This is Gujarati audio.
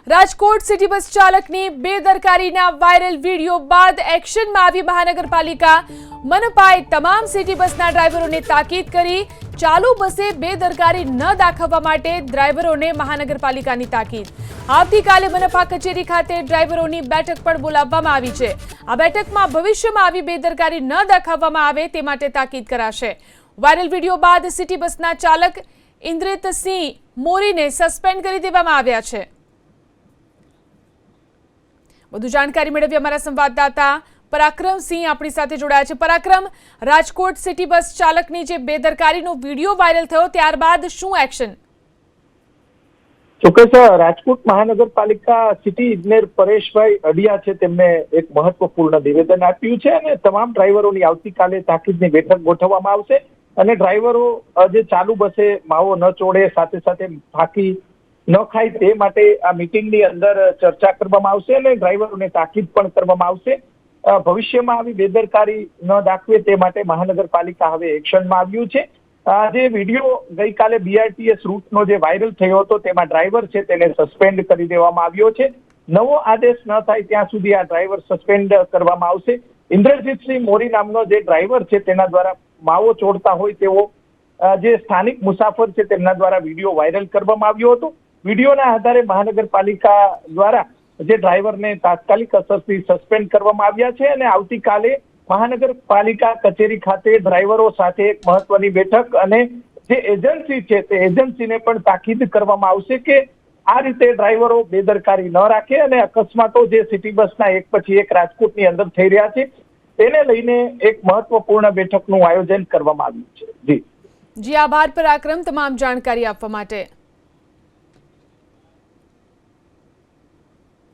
રાજકોટ સિટી બસ ચાલકની બેદરકારીના વાયરલ વિડીયો બાદ એક્શનમાં આવી મહાનગરપાલિકા। મનપાએ તમામ સિટી બસના ડ્રાઈવરોને તાકીદ કરી। ચાલુ બસે બેદરકારી ન દાખવવા માટે ડ્રાઈવરોને મહાનગરપાલિકાની તાકીદ। આવતીકાલે મનપા કચેરી ખાતે ડ્રાઈવરોની બેઠક પણ બોલાવવામાં આવી છે। આ બેઠકમાં ભવિષ્યમાં આવી બેદરકારી ન દાખવવામાં આવે તે માટે તાકીદ કરાશે। વાયરલ વિડીયો બાદ સિટી બસના ચાલક ઇન્દ્રિતસિંહ મોરીને સસ્પેન્ડ કરી દેવામાં આવ્યા છે। વધુ જાણકારી મેળવી અમારા સંવાદદાતા પરાક્રમ સિંહ આપણી સાથે જોડાયા છે। પરાક્રમ, રાજકોટ સિટી બસ ચાલકની જે બેદરકારીનો વિડીયો વાયરલ થયો ત્યારબાદ શું એક્શન? ચોક્કસ રાજકોટ મહાનગરપાલિકા સિટી ઇજનેર પરેશભાઈ અડિયા છે તેમને એક મહત્વપૂર્ણ નિવેદન આપ્યું છે અને તમામ ડ્રાઈવરોની આવતીકાલે તાકીદની બેઠક ગોઠવવામાં આવશે અને ડ્રાઈવરો જે ચાલુ બસે માવો ન ચોડે, સાથે સાથે ફાંકી ન ખાય તે માટે આ મીટિંગની અંદર ચર્ચા કરવામાં આવશે અને ડ્રાઈવરોને તાકીદ પણ કરવામાં આવશે। ભવિષ્યમાં આવી બેદરકારી ન દાખવે તે માટે મહાનગરપાલિકા હવે એક્શનમાં આવ્યું છે। આ જે વિડીયો ગઈકાલે BRTS રૂટનો જે વાયરલ થયો હતો તેમાં ડ્રાઈવર છે તેને સસ્પેન્ડ કરી દેવામાં આવ્યો છે। નવો આદેશ ન થાય ત્યાં સુધી આ ડ્રાઈવર સસ્પેન્ડ કરવામાં આવશે। ઇન્દ્રજીતસિંહ મોરી નામનો જે ડ્રાઈવર છે તેના દ્વારા માવો ચોડતા હોય તેવો જે સ્થાનિક મુસાફર છે તેમના દ્વારા વિડીયો વાયરલ કરવામાં આવ્યો હતો। વિડીયોના આધારે મહાનગરપાલિકા દ્વારા જે ડ્રાઈવરને તાત્કાલિક અસરથી સસ્પેન્ડ કરવામાં આવ્યા છે અને આવતીકાલે મહાનગરપાલિકા કચેરી ખાતે ડ્રાઈવરો સાથે એક મહત્વની બેઠક અને જે એજન્સી છે તે એજન્સીને પણ તાકીદ કરવામાં આવશે કે આ રીતે ડ્રાઈવરો બેદરકારી ન રાખે અને અકસ્માતો જે સિટી બસના એક પછી એક રાજકોટની અંદર થઈ રહ્યા છે તેને લઈને એક મહત્વપૂર્ણ બેઠકનું આયોજન કરવામાં આવ્યું છે। જી આભાર પરાક્રમ તમામ જાણકારી આપવા માટે।